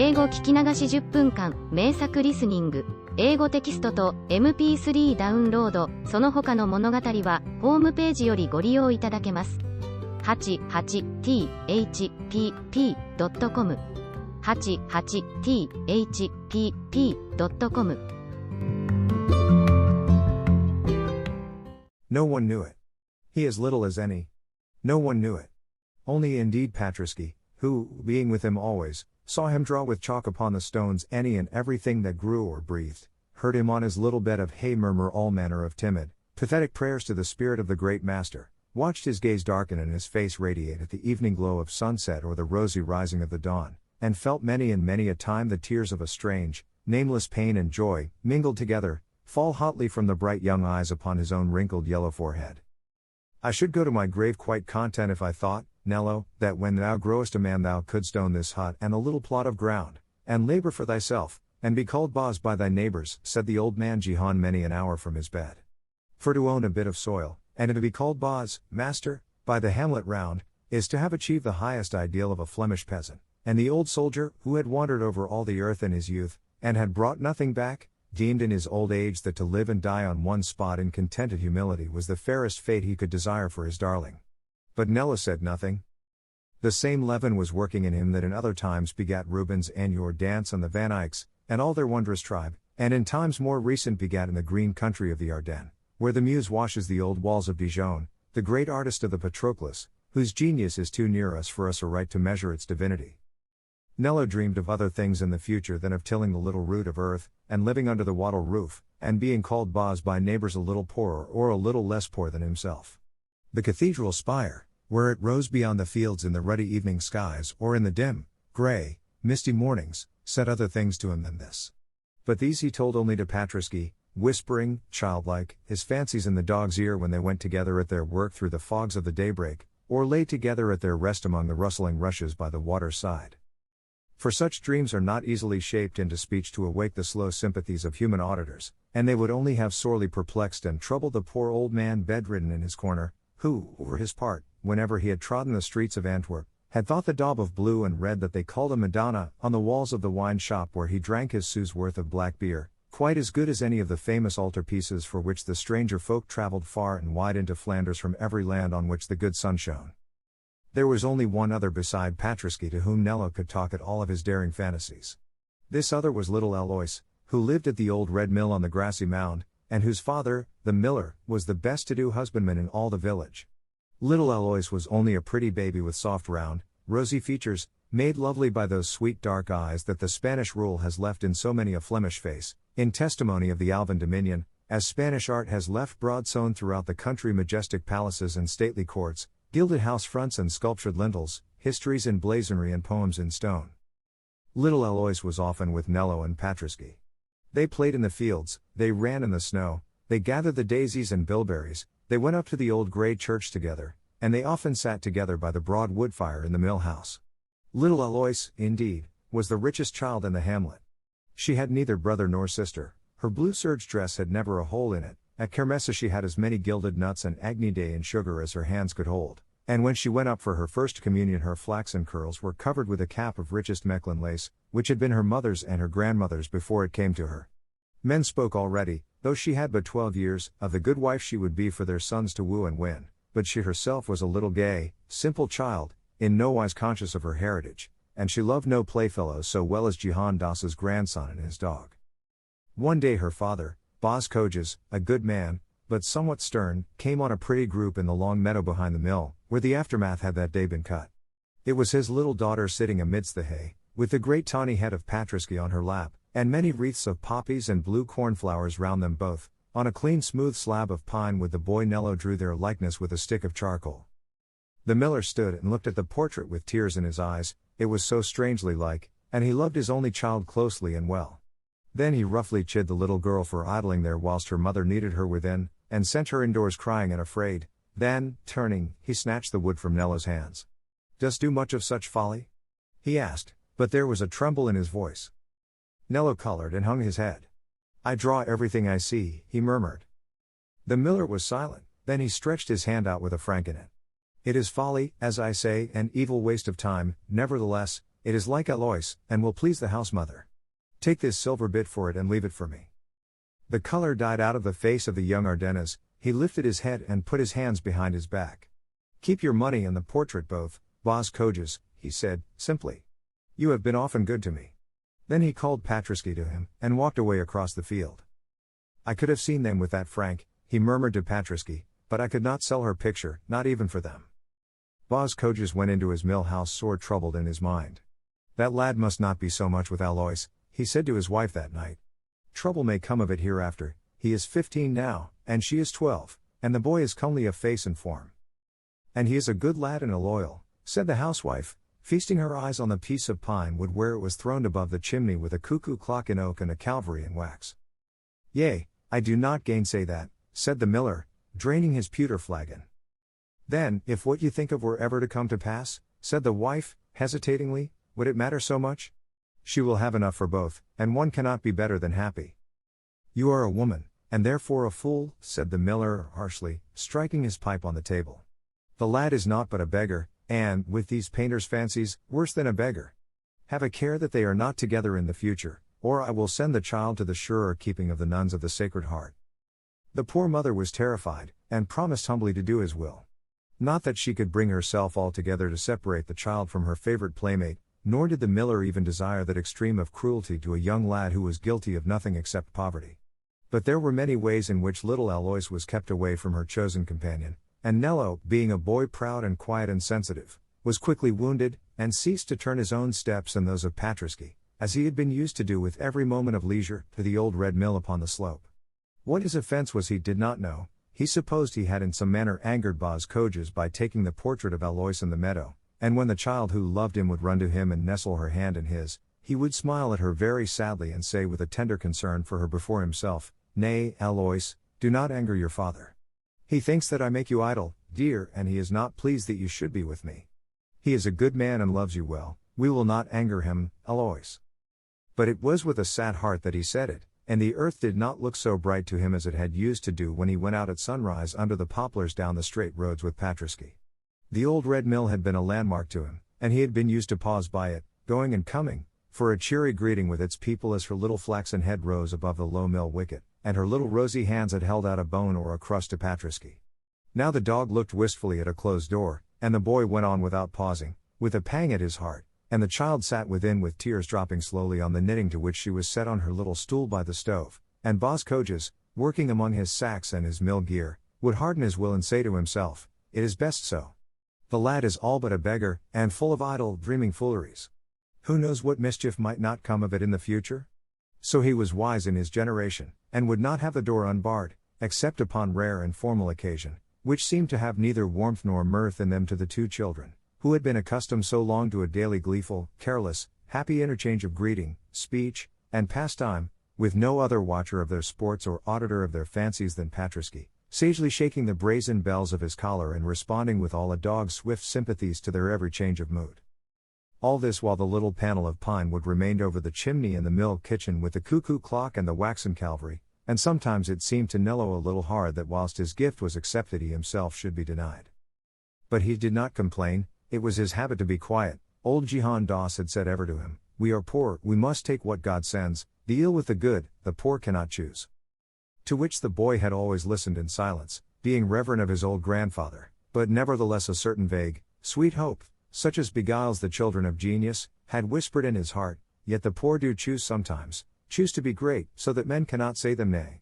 英語聞き流し10分間、名作リスニング。英語テキストと MP3 ダウンロード、その他の物語は、ホームページよりご利用いただけます。88thpp.com 88thpp.com No one knew it. He as little as any. No one knew it. Only indeed Patrisky, who, being with him always, saw him draw with chalk upon the stones any and everything that grew or breathed, heard him on his little bed of hay murmur all manner of timid, pathetic prayers to the spirit of the great master, watched his gaze darken and his face radiate at the evening glow of sunset or the rosy rising of the dawn, and felt many and many a time the tears of a strange, nameless pain and joy, mingled together, fall hotly from the bright young eyes upon his own wrinkled yellow forehead. I should go to my grave quite content if I thought, Nello, that when thou growest a man thou couldst own this hut and a little plot of ground, and labor for thyself, and be called boss by thy neighbors, said the old man Jihan many an hour from his bed. For to own a bit of soil, and to be called boss, master, by the hamlet round, is to have achieved the highest ideal of a Flemish peasant, and the old soldier, who had wandered over all the earth in his youth, and had brought nothing back, deemed in his old age that to live and die on one spot in contented humility was the fairest fate he could desire for his darling. But Nello said nothing. The same leaven was working in him that in other times begat Rubens and your Dance and the Van Eycks, and all their wondrous tribe, and in times more recent begat in the green country of the Ardennes, where the muse washes the old walls of Dijon, the great artist of the Patroclus, whose genius is too near us for us aright to measure its divinity. Nello dreamed of other things in the future than of tilling the little root of earth, and living under the wattle roof, and being called boss by neighbors a little poorer or a little less poor than himself. The cathedral spire, where it rose beyond the fields in the ruddy evening skies or in the dim, grey, misty mornings, said other things to him than this. But these he told only to Patrisky, whispering, childlike, his fancies in the dog's ear when they went together at their work through the fogs of the daybreak, or lay together at their rest among the rustling rushes by the water's side. For such dreams are not easily shaped into speech to awake the slow sympathies of human auditors, and they would only have sorely perplexed and troubled the poor old man bedridden in his corner, who, for his part, whenever he had trodden the streets of Antwerp, had thought the daub of blue and red that they called a Madonna, on the walls of the wine shop where he drank his sou's worth of black beer, quite as good as any of the famous altarpieces for which the stranger folk travelled far and wide into Flanders from every land on which the good sun shone. There was only one other beside Patrisky to whom Nello could talk at all of his daring fantasies. This other was little Alois, who lived at the old red mill on the grassy mound, and whose father, the miller, was the best to-do husbandman in all the village. Little Alois was only a pretty baby with soft round, rosy features, made lovely by those sweet dark eyes that the Spanish rule has left in so many a Flemish face, in testimony of the Alban dominion, as Spanish art has left broad-sown throughout the country majestic palaces and stately courts, gilded house fronts and sculptured lintels, histories in blazonry and poems in stone. Little Alois was often with Nello and Patrisky. They played in the fields, they ran in the snow, they gathered the daisies and bilberries, they went up to the old grey church together, and they often sat together by the broad wood fire in the mill house. Little Alois, indeed, was the richest child in the hamlet. She had neither brother nor sister, her blue serge dress had never a hole in it, at Kermesse she had as many gilded nuts and agnidae and sugar as her hands could hold, and when she went up for her first communion her flaxen curls were covered with a cap of richest Mechlin lace, which had been her mother's and her grandmother's before it came to her. Men spoke already, though she had but 12 years, of the good wife she would be for their sons to woo and win, but she herself was a little gay, simple child, in no wise conscious of her heritage, and she loved no playfellows so well as Jihan Das's grandson and his dog. One day her father, Bas Kojes, a good man, but somewhat stern, came on a pretty group in the long meadow behind the mill, where the aftermath had that day been cut. It was his little daughter sitting amidst the hay, with the great tawny head of Patrisky on her lap, and many wreaths of poppies and blue cornflowers round them both, on a clean smooth slab of pine with the boy Nello drew their likeness with a stick of charcoal. The miller stood and looked at the portrait with tears in his eyes, it was so strangely like, and he loved his only child closely and well. Then he roughly chid the little girl for idling there whilst her mother needed her within, and sent her indoors crying and afraid. Then, turning, he snatched the wood from Nello's hands. "Dost do much of such folly?" he asked, but there was a tremble in his voice. Nello colored and hung his head. "I draw everything I see," he murmured. The miller was silent, then he stretched his hand out with a franc in it. "It is folly, as I say, and evil waste of time, nevertheless, It is like Alois, and will please the house mother. Take this silver bit for it and leave it for me. The color died out of the face of the young Ardennes. He lifted his head and put his hands behind his back. Keep your money and the portrait both, Boz Coges, he said, simply. You have been often good to me. Then he called Patrusky to him, and walked away across the field. I could have seen them with that Frank, he murmured to Patrusky, but I could not sell her picture, not even for them. Boz Coges went into his mill house sore troubled in his mind. That lad must not be so much with Alois, he said to his wife that night. Trouble may come of it hereafter. He is 15 now, and she is 12, and the boy is comely of face and form. And he is a good lad and a loyal, said the housewife, feasting her eyes on the piece of pine wood where it was throned above the chimney with a cuckoo clock in oak and a Calvary in wax. Yea, I do not gainsay that, said the miller, draining his pewter flagon. Then, if what you think of were ever to come to pass, said the wife, hesitatingly, would it matter so much? She will have enough for both, and one cannot be better than happy. You are a woman, and therefore a fool, said the miller harshly, striking his pipe on the table. The lad is naught but a beggar, and, with these painters' fancies, worse than a beggar. Have a care that they are not together in the future, or I will send the child to the surer keeping of the nuns of the Sacred Heart. The poor mother was terrified, and promised humbly to do his will. Not that she could bring herself altogether to separate the child from her favorite playmate, nor did the miller even desire that extreme of cruelty to a young lad who was guilty of nothing except poverty. But there were many ways in which little Alois was kept away from her chosen companion, and Nello, being a boy proud and quiet and sensitive, was quickly wounded, and ceased to turn his own steps and those of Patrusky, as he had been used to do with every moment of leisure, to the old red mill upon the slope. What his offense was he did not know. He supposed he had in some manner angered Boz Coges by taking the portrait of Alois in the meadow, and when the child who loved him would run to him and nestle her hand in his, he would smile at her very sadly and say with a tender concern for her before himself, Nay, Alois, do not anger your father. He thinks that I make you idle, dear, and he is not pleased that you should be with me. He is a good man and loves you well, we will not anger him, Alois. But it was with a sad heart that he said it, and the earth did not look so bright to him as it had used to do when he went out at sunrise under the poplars down the straight roads with Patrusky. The old red mill had been a landmark to him, and he had been used to pause by it, going and coming, for a cheery greeting with its people as her little flaxen head rose above the low mill wicket, and her little rosy hands had held out a bone or a crust to Patrusky. Now the dog looked wistfully at a closed door, and the boy went on without pausing, with a pang at his heart, and the child sat within with tears dropping slowly on the knitting to which she was set on her little stool by the stove, and Boz Coges, working among his sacks and his mill gear, would harden his will and say to himself, It is best so. The lad is all but a beggar, and full of idle, dreaming fooleries. Who knows what mischief might not come of it in the future? So he was wise in his generation, and would not have the door unbarred, except upon rare and formal occasion, which seemed to have neither warmth nor mirth in them to the two children, who had been accustomed so long to a daily gleeful, careless, happy interchange of greeting, speech, and pastime, with no other watcher of their sports or auditor of their fancies than Patrusky, sagely shaking the brazen bells of his collar and responding with all a dog's swift sympathies to their every change of mood. All this while the little panel of pine wood remained over the chimney in the mill kitchen with the cuckoo clock and the waxen Calvary, and sometimes it seemed to Nello a little hard that whilst his gift was accepted he himself should be denied. But he did not complain. It was his habit to be quiet. Old Jehan Doss had said ever to him, We are poor, we must take what God sends, the ill with the good, the poor cannot choose. To which the boy had always listened in silence, being reverent of his old grandfather, but nevertheless a certain vague, sweet hope, such as beguiles the children of genius, had whispered in his heart, Yet the poor do choose sometimes, choose to be great, so that men cannot say them nay.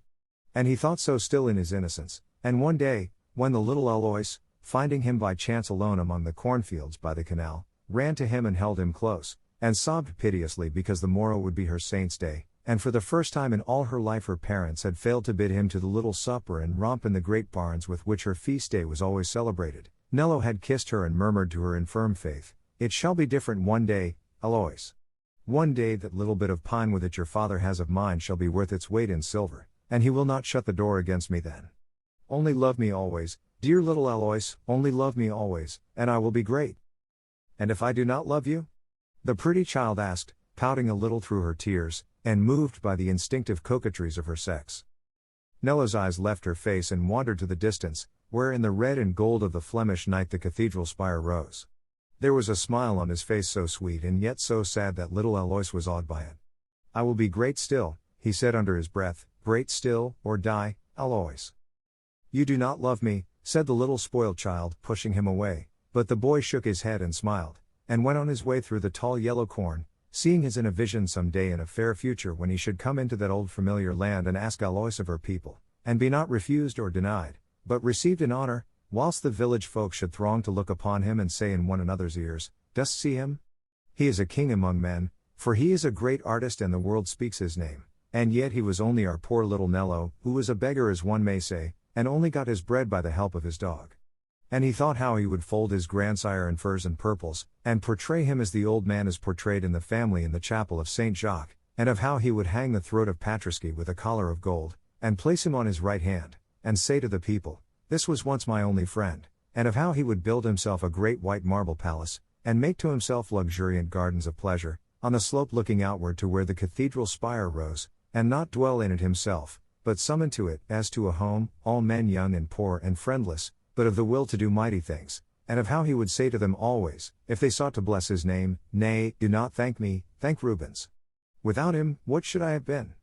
And he thought so still in his innocence, and one day, when the little Alois, finding him by chance alone among the cornfields by the canal, ran to him and held him close, and sobbed piteously because the morrow would be her saint's day, and for the first time in all her life her parents had failed to bid him to the little supper and romp in the great barns with which her feast day was always celebrated, Nello had kissed her and murmured to her in firm faith, It shall be different one day, Alois. One day that little bit of pine wood that your father has of mine shall be worth its weight in silver, and he will not shut the door against me then. Only love me always, dear little Alois, only love me always, and I will be great. And if I do not love you? The pretty child asked, pouting a little through her tears, and moved by the instinctive coquetries of her sex. Nello's eyes left her face and wandered to the distance, where in the red and gold of the Flemish night the cathedral spire rose. There was a smile on his face so sweet and yet so sad that little Alois was awed by it. "I will be great still," he said under his breath, "great still, or die, Alois." "You do not love me," said the little spoiled child, pushing him away, but the boy shook his head and smiled, and went on his way through the tall yellow corn, seeing his in a vision some day in a fair future when he should come into that old familiar land and ask Alois of her people, and be not refused or denied, but received in honor, whilst the village folk should throng to look upon him and say in one another's ears, "Dost see him? He is a king among men, for he is a great artist and the world speaks his name, and yet he was only our poor little Nello, who was a beggar as one may say, and only got his bread by the help of his dog." And he thought how he would fold his grandsire in furs and purples, and portray him as the old man is portrayed in the family in the chapel of Saint Jacques, and of how he would hang the throat of Patriski with a collar of gold, and place him on his right hand, and say to the people, "This was once my only friend," and of how he would build himself a great white marble palace, and make to himself luxuriant gardens of pleasure, on the slope looking outward to where the cathedral spire rose, and not dwell in it himself, but summon to it, as to a home, all men young and poor and friendless, but of the will to do mighty things, and of how he would say to them always, if they sought to bless his name, "Nay, do not thank me, thank Rubens. Without him, what should I have been?"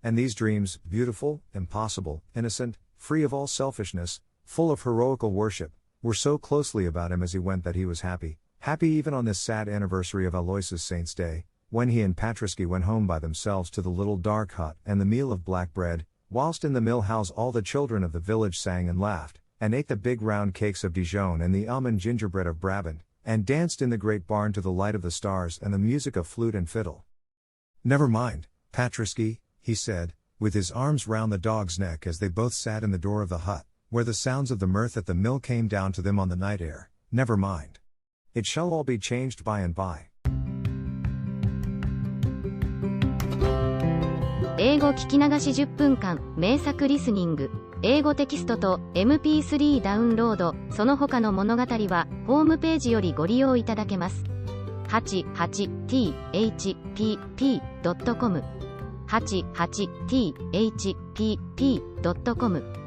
And these dreams, beautiful, impossible, innocent, free of all selfishness, full of heroical worship, were so closely about him as he went that he was happy, happy even on this sad anniversary of Alois's Saint's Day, when he and Patriski went home by themselves to the little dark hut and the meal of black bread, whilst in the mill house all the children of the village sang and laughed, and ate the big round cakes of Dijon and the almond gingerbread of Brabant, and danced in the great barn to the light of the stars and the music of flute and fiddle. "Never mind, Patriski," he said, with his arms round the dog's neck as they both sat in the door of the hut, where the sounds of the mirth at the mill came down to them on the night air. "Never mind. It shall all be changed by and by." 英語聞き流し10分間、名作リスニング。英語テキストと MP3 ダウンロード、その他の物語は、ホームページよりご利用いただけます。88thpp.com 88thpp.com